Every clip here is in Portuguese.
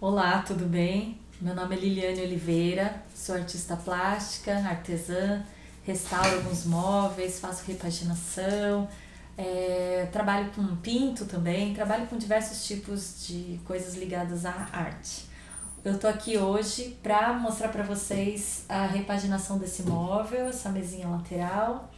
Olá, tudo bem? Meu nome é Liliane Oliveira, sou artista plástica, artesã, restauro alguns móveis, faço repaginação, trabalho com pinto também, trabalho com diversos tipos de coisas ligadas à arte. Eu tô aqui hoje para mostrar para vocês a repaginação desse móvel, essa mesinha lateral.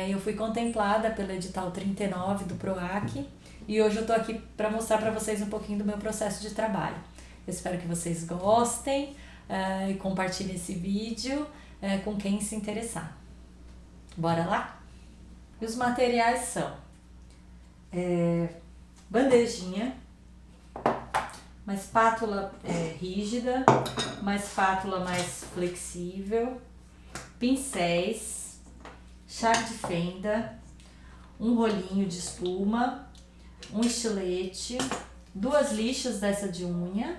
Eu fui contemplada pelo edital 39 do PROAC e hoje eu tô aqui para mostrar para vocês um pouquinho do meu processo de trabalho. Eu espero que vocês gostem e compartilhem esse vídeo com quem se interessar. Bora lá? E os materiais são bandejinha, uma espátula rígida, uma espátula mais flexível, pincéis, chave de fenda, um rolinho de espuma, um estilete, duas lixas dessa de unha,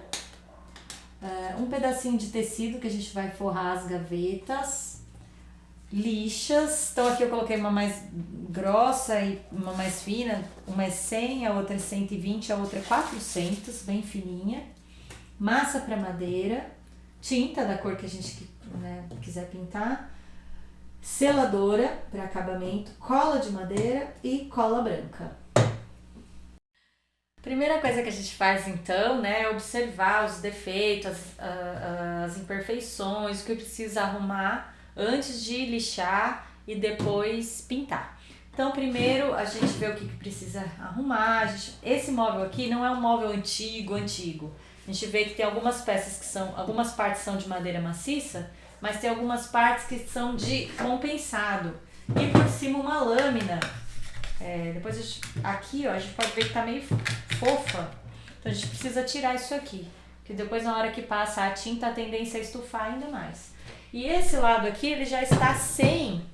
um pedacinho de tecido que a gente vai forrar as gavetas, lixas. Então aqui eu coloquei uma mais grossa e uma mais fina, uma é 100, a outra é 120, a outra é 400, bem fininha, massa para madeira, tinta da cor que a gente quiser pintar, seladora para acabamento, cola de madeira e cola branca. Primeira coisa que a gente faz então, é observar os defeitos, as imperfeições, o que precisa arrumar antes de lixar e depois pintar. Então primeiro a gente vê o que precisa arrumar. Esse móvel aqui não é um móvel antigo. A gente vê que tem algumas peças algumas partes são de madeira maciça, mas tem algumas partes que são de compensado. E por cima uma lâmina. Depois aqui a gente pode ver que tá meio fofa, então a gente precisa tirar isso aqui, porque depois na hora que passa a tinta a tendência é estufar ainda mais. E esse lado aqui ele já está sem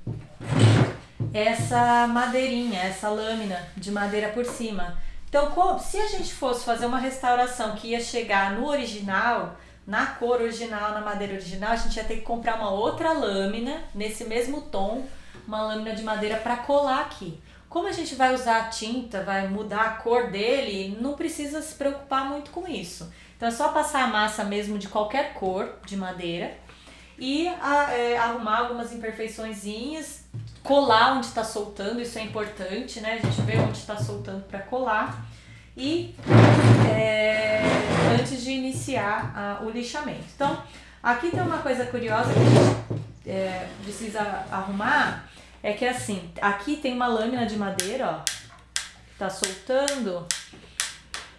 essa madeirinha, essa lâmina de madeira por cima. Então se a gente fosse fazer uma restauração que ia chegar no original, na cor original, na madeira original, a gente ia ter que comprar uma outra lâmina nesse mesmo tom, uma lâmina de madeira para colar aqui. Como a gente vai usar a tinta, vai mudar a cor dele, não precisa se preocupar muito com isso. Então é só passar a massa mesmo de qualquer cor de madeira e arrumar algumas imperfeiçõezinhas, colar onde está soltando, isso é importante, A gente vê onde está soltando para colar e antes de iniciar o lixamento. Então aqui tem uma coisa curiosa que a gente precisa arrumar. É que assim, aqui tem uma lâmina de madeira, tá soltando.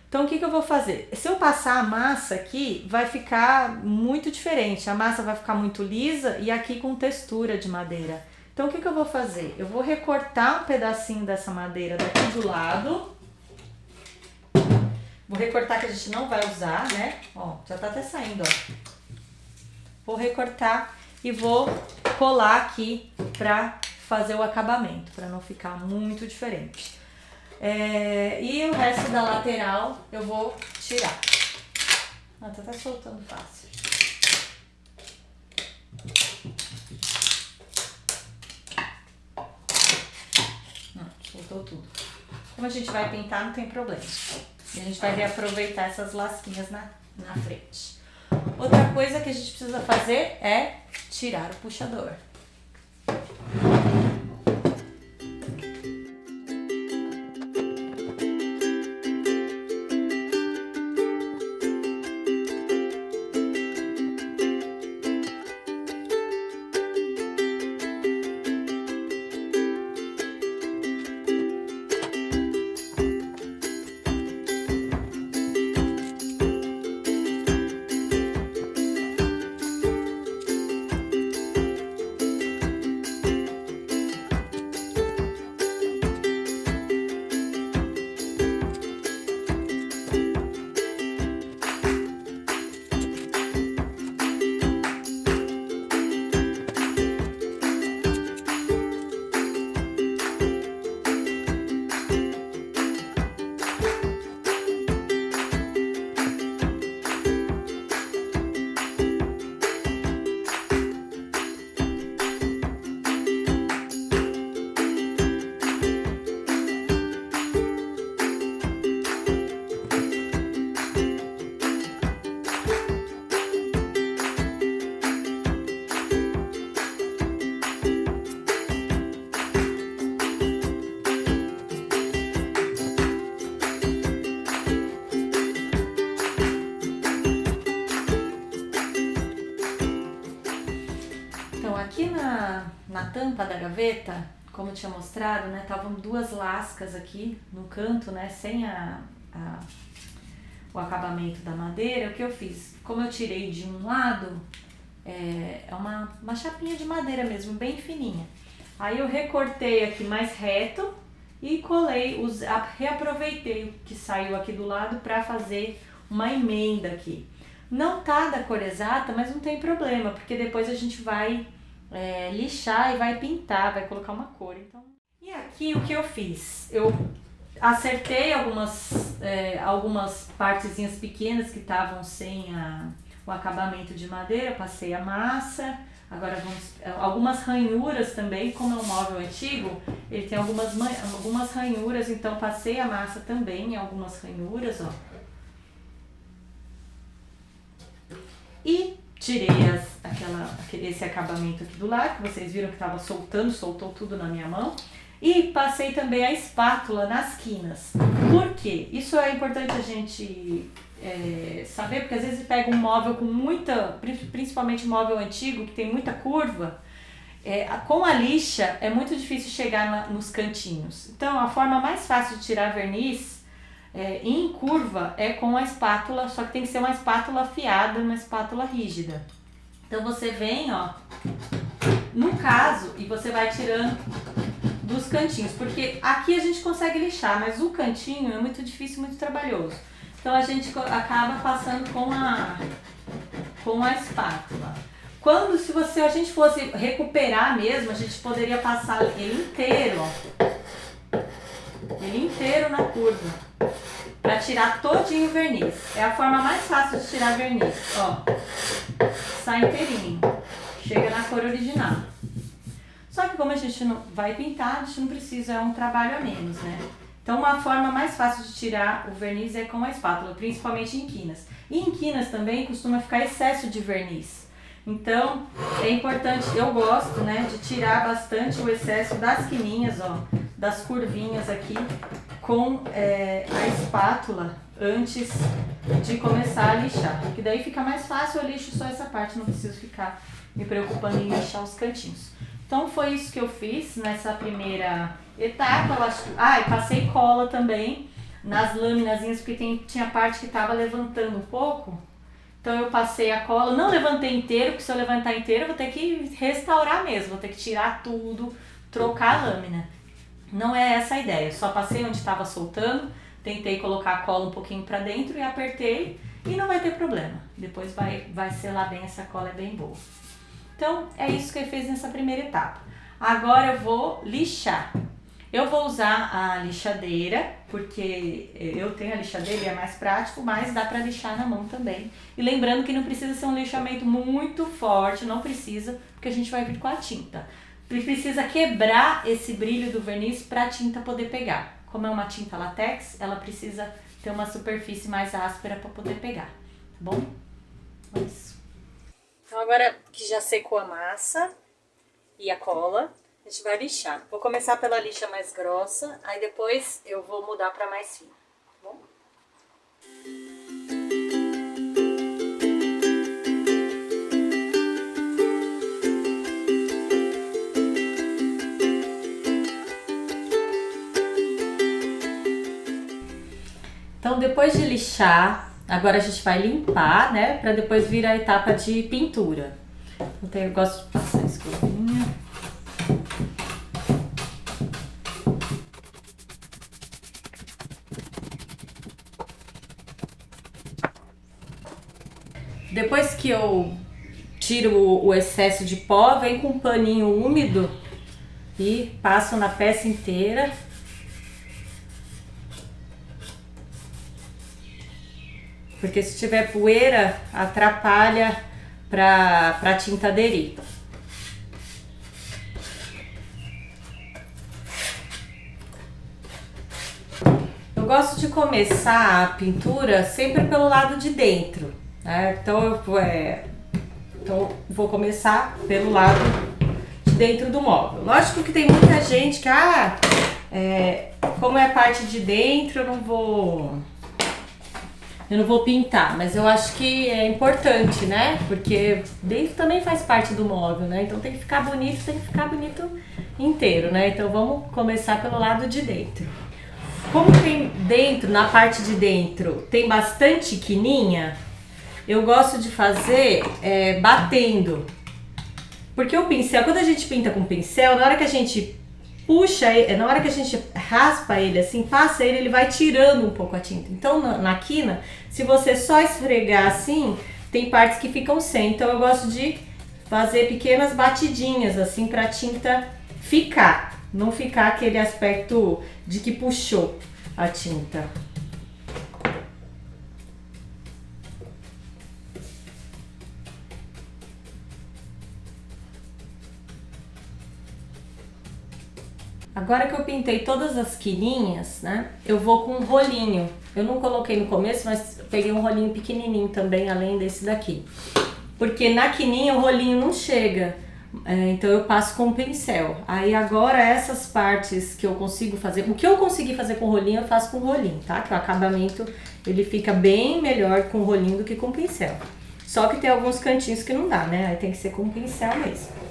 Então o que eu vou fazer? Se eu passar a massa aqui, vai ficar muito diferente. A massa vai ficar muito lisa e aqui com textura de madeira. Então o que eu vou fazer? Eu vou recortar um pedacinho dessa madeira daqui do lado. Vou recortar que a gente não vai usar, já tá até saindo, Vou recortar e vou colar aqui pra fazer o acabamento, para não ficar muito diferente. E o resto da lateral eu vou tirar. Tá até soltando fácil. Soltou tudo. Como a gente vai pintar, não tem problema. E a gente vai reaproveitar essas lasquinhas na frente. Outra coisa que a gente precisa fazer é tirar o puxador. Aqui na tampa da gaveta, como eu tinha mostrado, né, estavam duas lascas aqui no canto, né, sem o acabamento da madeira. O que eu fiz? Como eu tirei de um lado, é uma chapinha de madeira mesmo, bem fininha. Aí eu recortei aqui mais reto e colei, reaproveitei o que saiu aqui do lado para fazer uma emenda aqui. Não tá da cor exata, mas não tem problema, porque depois a gente vai lixar e vai pintar, vai colocar uma cor. Então... E aqui o que eu fiz? Eu acertei algumas partezinhas pequenas que estavam sem o acabamento de madeira, passei a massa. Agora algumas ranhuras também, como é um móvel antigo, ele tem algumas ranhuras, então passei a massa também em algumas ranhuras, ó. E tirei esse acabamento aqui do lado, que vocês viram que estava soltou tudo na minha mão. E passei também a espátula nas quinas. Por quê? Isso é importante a gente saber, porque às vezes pega um móvel com principalmente móvel antigo, que tem muita curva, com a lixa é muito difícil chegar nos cantinhos. Então a forma mais fácil de tirar verniz em curva é com a espátula, só que tem que ser uma espátula afiada, uma espátula rígida. Então você vem, ó, no caso, e você vai tirando dos cantinhos, porque aqui a gente consegue lixar, mas o cantinho é muito difícil, muito trabalhoso. Então a gente acaba passando com a espátula. Se a gente fosse recuperar mesmo, a gente poderia passar ele inteiro, ó. Ele inteiro na curva, para tirar todinho o verniz. É a forma mais fácil de tirar verniz, ó. Sai inteirinho, chega na cor original. Só que como a gente não vai pintar, a gente não precisa, é um trabalho a menos, né? Então uma forma mais fácil de tirar o verniz é com a espátula, principalmente em quinas. E em quinas também costuma ficar excesso de verniz. Então é importante, eu gosto, né, de tirar bastante o excesso das quininhas, ó, das curvinhas aqui, com a espátula antes de começar a lixar. Porque daí fica mais fácil, eu lixo só essa parte, não preciso ficar me preocupando em lixar os cantinhos. Então foi isso que eu fiz nessa primeira etapa. Eu passei cola também nas laminazinhas, porque tinha parte que estava levantando um pouco. Então eu passei a cola, não levantei inteiro, porque se eu levantar inteiro eu vou ter que restaurar mesmo, vou ter que tirar tudo, trocar a lâmina. Não é essa a ideia, só passei onde estava soltando, tentei colocar a cola um pouquinho para dentro e apertei e não vai ter problema. Depois vai selar bem, essa cola é bem boa. Então é isso que eu fiz nessa primeira etapa. Agora eu vou lixar. Eu vou usar a lixadeira, porque eu tenho a lixadeira e é mais prático, mas dá para lixar na mão também. E lembrando que não precisa ser um lixamento muito forte, não precisa, porque a gente vai vir com a tinta. Precisa quebrar esse brilho do verniz para a tinta poder pegar. Como é uma tinta látex, ela precisa ter uma superfície mais áspera para poder pegar, tá bom? É isso. Então agora que já secou a massa e a cola, a gente vai lixar. Vou começar pela lixa mais grossa, aí depois eu vou mudar para mais fina, tá bom? Então depois de lixar, agora a gente vai limpar, né? Para depois vir a etapa de pintura. Então eu gosto de passar a escovinha. Depois que eu tiro o excesso de pó, vem com um paninho úmido e passo na peça inteira. Porque se tiver poeira, atrapalha pra tinta aderir. Eu gosto de começar a pintura sempre pelo lado de dentro, né? Então eu vou começar pelo lado de dentro do móvel. Lógico que tem muita gente que, como é a parte de dentro, eu não vou eu não vou pintar, mas eu acho que é importante, né? Porque dentro também faz parte do móvel, né? Então tem que ficar bonito inteiro, né? Então vamos começar pelo lado de dentro. Como tem dentro, na parte de dentro, tem bastante quininha, eu gosto de fazer batendo. Porque o pincel, quando a gente pinta com pincel, na hora que a gente puxa, na hora que a gente raspa ele assim, passa ele vai tirando um pouco a tinta. Então na quina, se você só esfregar assim, tem partes que ficam sem. Então eu gosto de fazer pequenas batidinhas assim pra tinta ficar, não ficar aquele aspecto de que puxou a tinta. Agora que eu pintei todas as quininhas, né, eu vou com um rolinho. Eu não coloquei no começo, mas peguei um rolinho pequenininho também, além desse daqui. Porque na quininha o rolinho não chega, então eu passo com o pincel. Aí agora essas partes que eu consigo fazer, o que eu consegui fazer com o rolinho, eu faço com o rolinho, tá? Que o acabamento, ele fica bem melhor com o rolinho do que com o pincel. Só que tem alguns cantinhos que não dá, né? Aí tem que ser com o pincel mesmo.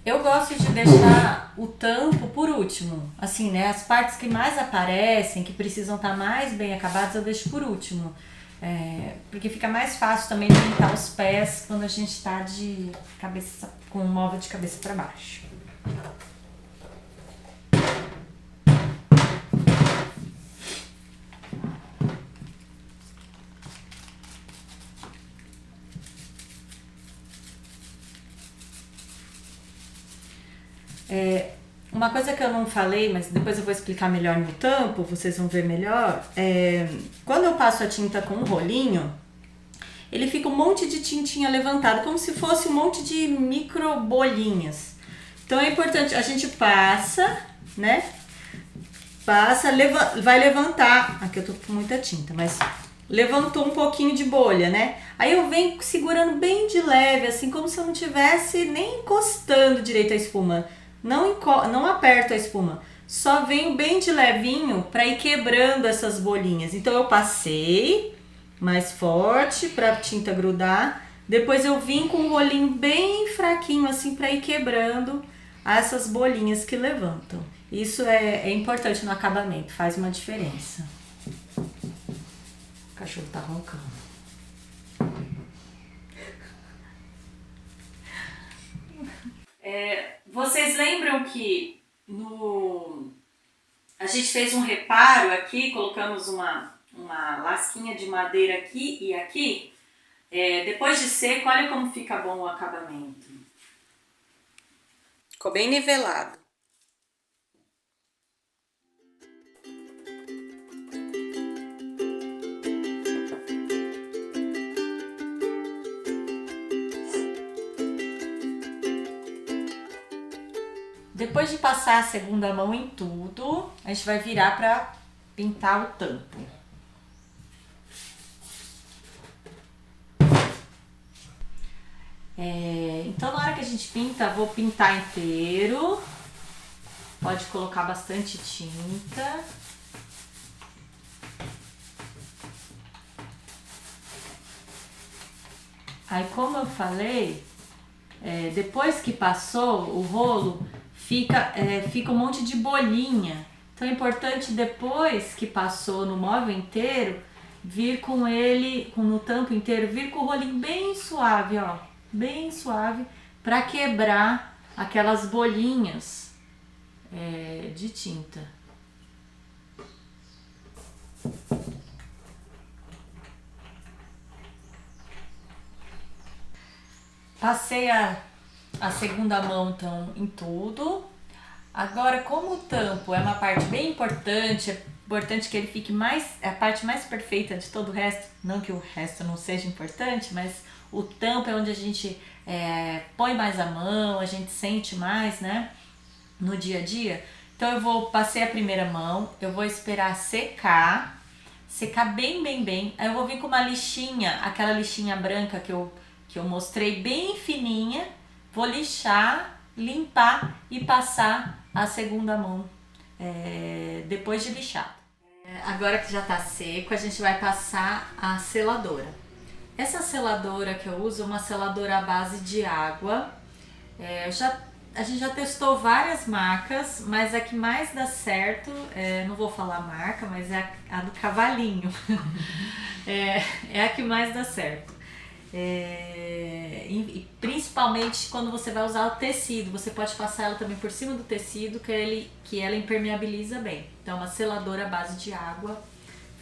Eu gosto de deixar o tampo por último, assim, né? As partes que mais aparecem, que precisam estar mais bem acabadas, eu deixo por último. Porque fica mais fácil também de pintar os pés quando a gente tá de cabeça, com o móvel de cabeça para baixo. Uma coisa que eu não falei, mas depois eu vou explicar melhor no tampo, vocês vão ver melhor. Quando eu passo a tinta com um rolinho, ele fica um monte de tintinha levantada, como se fosse um monte de micro bolinhas. Então é importante, a gente passa, né? Passa, vai levantar. Aqui eu tô com muita tinta, mas levantou um pouquinho de bolha, né? Aí eu venho segurando bem de leve, assim, como se eu não tivesse nem encostando direito a espuma. Não aperto a espuma, só venho bem de levinho para ir quebrando essas bolinhas. Então eu passei mais forte para a tinta grudar, depois eu vim com um rolinho bem fraquinho assim para ir quebrando essas bolinhas que levantam. Isso é importante no acabamento, faz uma diferença. O cachorro tá roncando. Vocês lembram que a gente fez um reparo aqui, colocamos uma lasquinha de madeira aqui e aqui? Depois de seco, olha como fica bom o acabamento. Ficou bem nivelado. Depois de passar a segunda mão em tudo, a gente vai virar para pintar o tampo. Então na hora que a gente pinta, vou pintar inteiro. Pode colocar bastante tinta. Aí como eu falei, depois que passou o rolo, fica um monte de bolinha. Então é importante depois que passou no móvel inteiro, vir com ele, no tampo inteiro, vir com o rolinho bem suave, ó. Bem suave, para quebrar aquelas bolinhas de tinta. Passei a a segunda mão então em tudo. Agora, como o tampo é uma parte bem importante, é importante que ele fique é a parte mais perfeita de todo o resto, não que o resto não seja importante, mas o tampo é onde a gente põe mais a mão, a gente sente mais, né, no dia a dia. Então passei a primeira mão, eu vou esperar secar bem, aí eu vou vir com uma lixinha, aquela lixinha branca que eu mostrei, bem fininha, vou lixar, limpar e passar a segunda mão depois de lixado. Agora que já tá seco, a gente vai passar a seladora. Essa seladora que eu uso é uma seladora à base de água. A gente já testou várias marcas, mas a que mais dá certo, não vou falar a marca, mas é a do cavalinho. é a que mais dá certo. E principalmente quando você vai usar o tecido, você pode passar ela também por cima do tecido que ela impermeabiliza bem. Então uma seladora à base de água,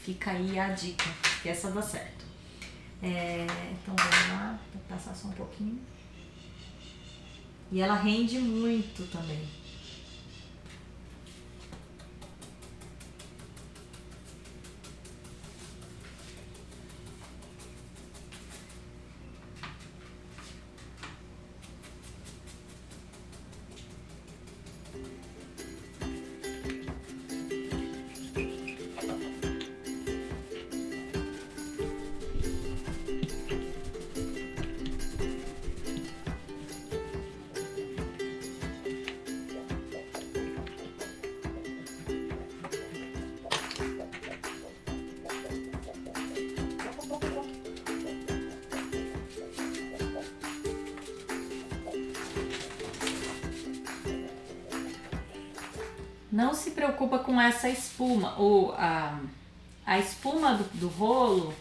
fica aí a dica, que essa dá certo. Então vamos lá, vou passar só um pouquinho. E ela rende muito também. Não se preocupa com essa espuma, ou a espuma do rolo,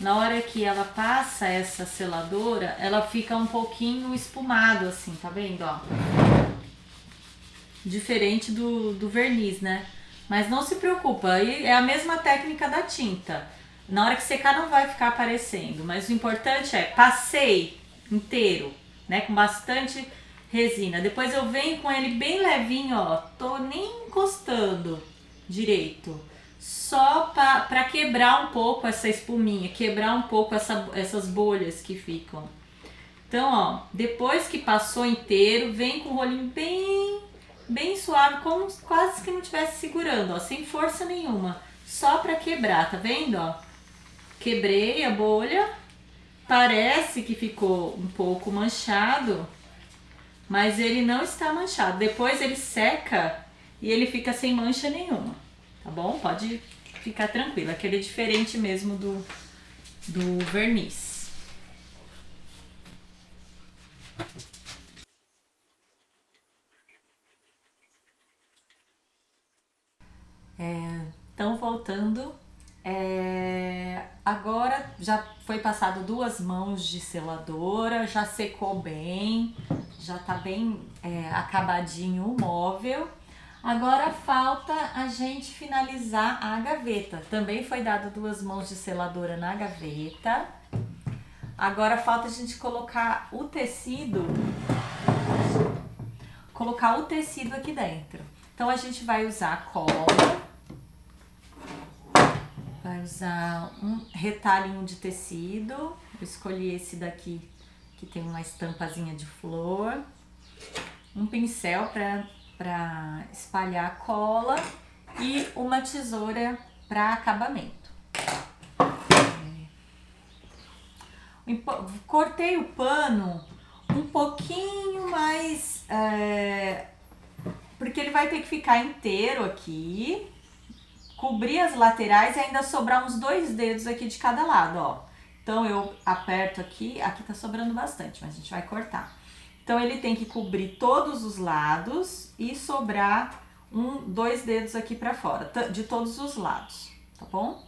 na hora que ela passa essa seladora, ela fica um pouquinho espumado assim, tá vendo, ó? Diferente do verniz, né? Mas não se preocupa, é a mesma técnica da tinta. Na hora que secar não vai ficar aparecendo, mas o importante é passei inteiro, né, com bastante resina. Depois eu venho com ele bem levinho, ó, tô nem encostando direito. Só para quebrar um pouco essa espuminha, quebrar um pouco essas bolhas que ficam. Então, ó, depois que passou inteiro, vem com o rolinho bem suave, como quase que não estivesse segurando, ó, sem força nenhuma. Só para quebrar, tá vendo, ó? Quebrei a bolha, parece que ficou um pouco manchado, mas ele não está manchado. Depois ele seca e ele fica sem mancha nenhuma, tá bom? Pode ficar tranquilo, aquele é diferente mesmo do verniz. Então, voltando, agora já foi passado 2 mãos de seladora, já secou bem, já tá bem acabadinho o móvel. Agora falta a gente finalizar a gaveta. Também foi dado 2 mãos de seladora na gaveta. Agora falta a gente colocar o tecido aqui dentro. Então a gente vai usar cola. Vai usar um retalhinho de tecido. Eu escolhi esse daqui que tem uma estampazinha de flor. Um pincel para espalhar a cola e uma tesoura para acabamento. Cortei o pano um pouquinho mais, porque ele vai ter que ficar inteiro aqui. Cobrir as laterais e ainda sobrar uns 2 dedos aqui de cada lado, ó. Então eu aperto aqui tá sobrando bastante, mas a gente vai cortar. Então ele tem que cobrir todos os lados e sobrar 2 dedos aqui pra fora, de todos os lados, tá bom?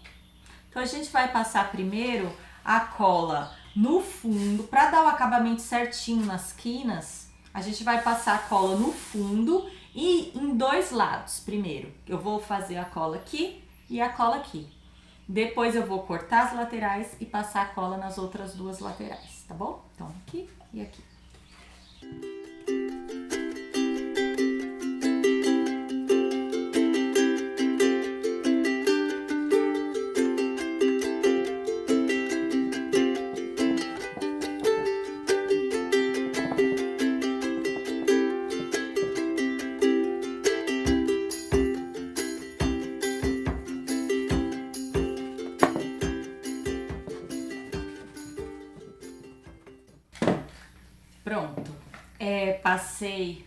Então a gente vai passar primeiro a cola no fundo, pra dar o acabamento certinho nas quinas, a gente vai passar a cola no fundo e em 2 lados primeiro. Eu vou fazer a cola aqui e a cola aqui. Depois eu vou cortar as laterais e passar a cola nas outras 2 laterais, tá bom? Então aqui e aqui. passei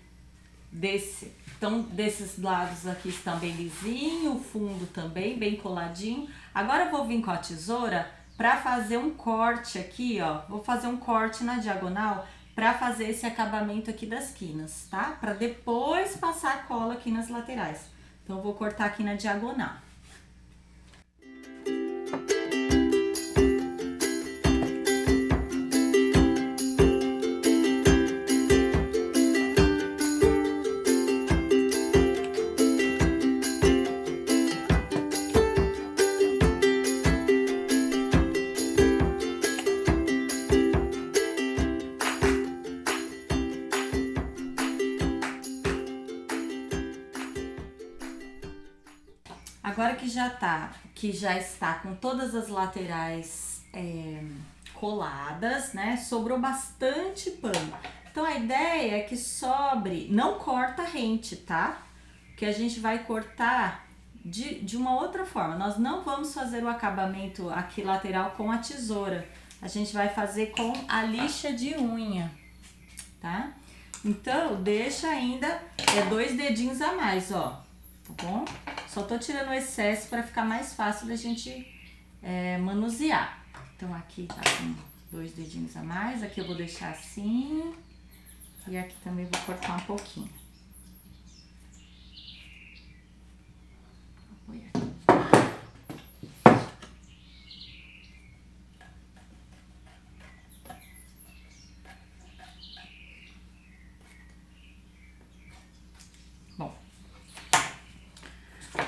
desses lados aqui estão bem lisinho, o fundo também bem coladinho. Agora eu vou vir com a tesoura para fazer um corte aqui, ó. Vou fazer um corte na diagonal para fazer esse acabamento aqui das quinas, tá? Para depois passar a cola aqui nas laterais. Então eu vou cortar aqui na diagonal. Agora que já está com todas as laterais coladas, né? Sobrou bastante pano. Então a ideia é que sobre, não corta rente, tá? Que a gente vai cortar de uma outra forma. Nós não vamos fazer o acabamento aqui lateral com a tesoura. A gente vai fazer com a lixa de unha, tá? Então deixa ainda 2 dedinhos a mais, ó. Tá bom? Só tô tirando o excesso para ficar mais fácil da gente manusear. Então aqui tá com 2 dedinhos a mais, aqui eu vou deixar assim. E aqui também vou cortar um pouquinho. Vou pôr aqui.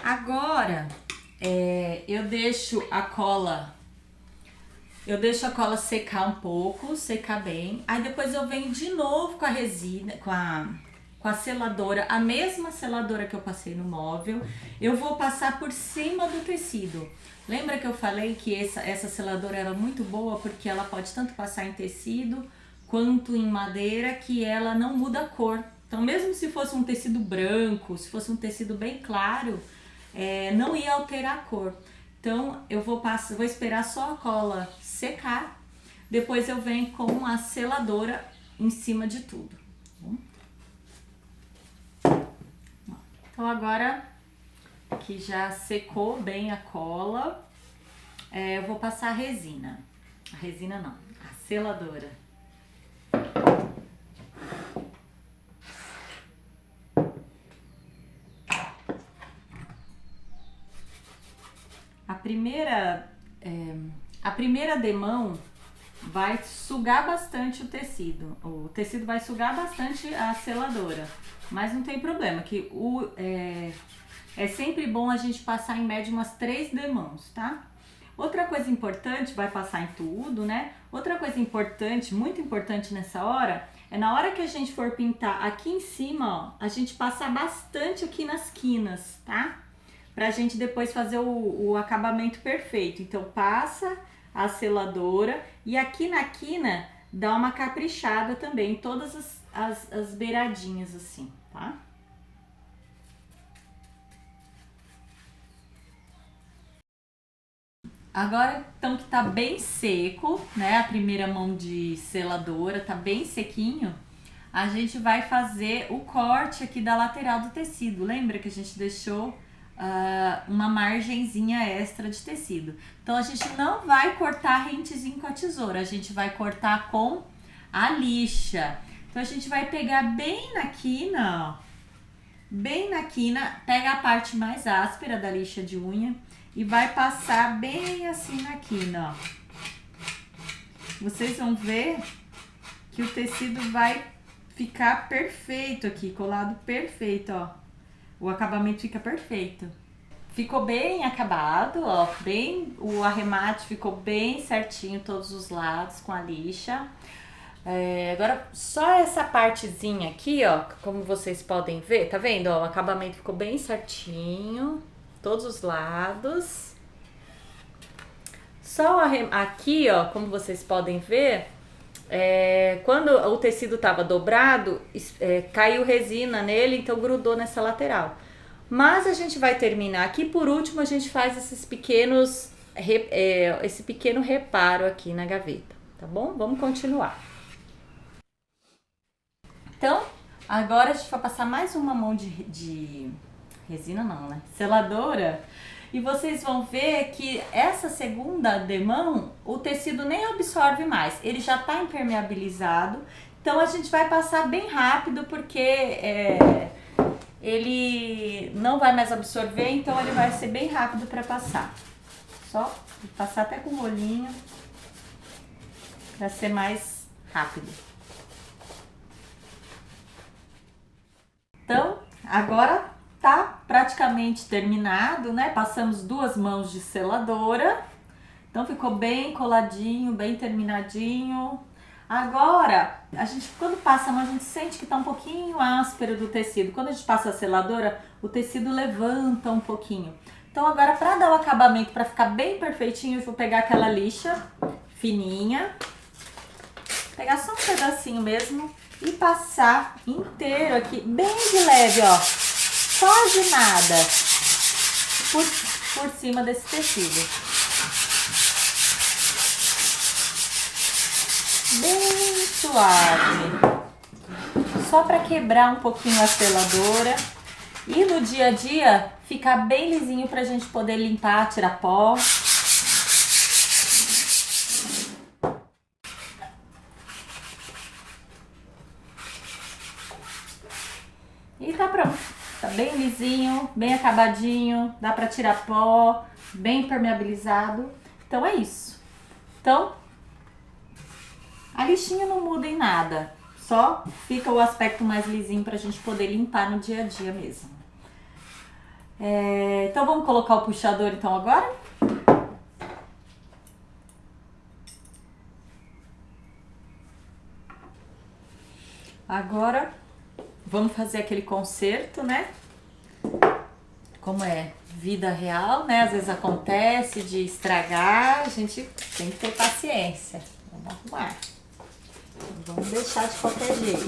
Agora, eu deixo a cola secar um pouco, secar bem. Aí depois eu venho de novo com a resina, com a seladora, a mesma seladora que eu passei no móvel. Eu vou passar por cima do tecido. Lembra que eu falei que essa seladora era muito boa porque ela pode tanto passar em tecido quanto em madeira, que ela não muda a cor. Então mesmo se fosse um tecido branco, se fosse um tecido bem claro, não ia alterar a cor. Então eu vou esperar só a cola secar, depois eu venho com a seladora em cima de tudo. Então agora que já secou bem a cola, eu vou passar a resina. A resina não, a seladora. A primeira demão vai sugar bastante o tecido vai sugar bastante a seladora, mas não tem problema, que é sempre bom a gente passar em média umas 3 demãos, tá? Outra coisa importante, vai passar em tudo, né? Outra coisa importante, muito importante nessa hora, é na hora que a gente for pintar aqui em cima, ó, a gente passar bastante aqui nas quinas, tá? Pra gente depois fazer o acabamento perfeito. Então passa a seladora e aqui na quina dá uma caprichada também, em todas as beiradinhas assim, tá? Agora, então que tá bem seco, né? A primeira mão de seladora tá bem sequinho. A gente vai fazer o corte aqui da lateral do tecido. Lembra que a gente deixou uma margenzinha extra de tecido. Então a gente não vai cortar rentezinho com a tesoura, a gente vai cortar com a lixa. Então a gente vai pegar bem na quina, ó, bem na quina, pega a parte mais áspera da lixa de unha e vai passar bem assim na quina, ó. Vocês vão ver que o tecido vai ficar perfeito aqui, colado perfeito, ó. O acabamento fica perfeito. Ficou bem acabado, ó, o arremate ficou bem certinho todos os lados com a lixa. Agora só essa partezinha aqui, ó, como vocês podem ver, tá vendo? Ó, o acabamento ficou bem certinho, todos os lados. Só aqui, ó, como vocês podem ver, quando o tecido estava dobrado, caiu resina nele, então grudou nessa lateral. Mas a gente vai terminar aqui, por último a gente faz esse pequeno reparo aqui na gaveta, tá bom? Vamos continuar. Então, Agora a gente vai passar mais uma mão de resina não, né? Seladora. E vocês vão ver que essa segunda demão, o tecido nem absorve mais. Ele já tá impermeabilizado. Então a gente vai passar bem rápido porque ele não vai mais absorver, então ele vai ser bem rápido para passar. Só passar até com o rolinho para ser mais rápido. Então, agora tá praticamente terminado, né? Passamos 2 mãos de seladora. Então ficou bem coladinho, bem terminadinho. Agora, a gente quando passa a mão, a gente sente que tá um pouquinho áspero do tecido. Quando a gente passa a seladora, o tecido levanta um pouquinho. Então agora, para dar o acabamento, para ficar bem perfeitinho, eu vou pegar aquela lixa fininha, pegar só um pedacinho mesmo e passar inteiro aqui, bem de leve, ó, quase nada, por cima desse tecido. Bem suave, só para quebrar um pouquinho a seladora e no dia a dia ficar bem lisinho pra gente poder limpar, tirar pó. E tá pronto, tá bem lisinho, bem acabadinho, dá pra tirar pó, bem impermeabilizado. Então é isso. Então, a lixinha não muda em nada, só fica o aspecto mais lisinho pra gente poder limpar no dia a dia mesmo. Então vamos colocar o puxador então agora? Agora vamos fazer aquele conserto, né? Como é vida real, né? Às vezes acontece de estragar, a gente tem que ter paciência. Vamos arrumar. Não vamos deixar de qualquer jeito.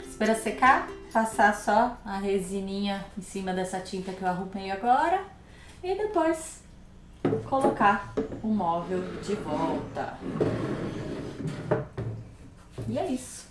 Espera secar, passar só a resininha em cima dessa tinta que eu arrumei agora e depois colocar o móvel de volta. E é isso.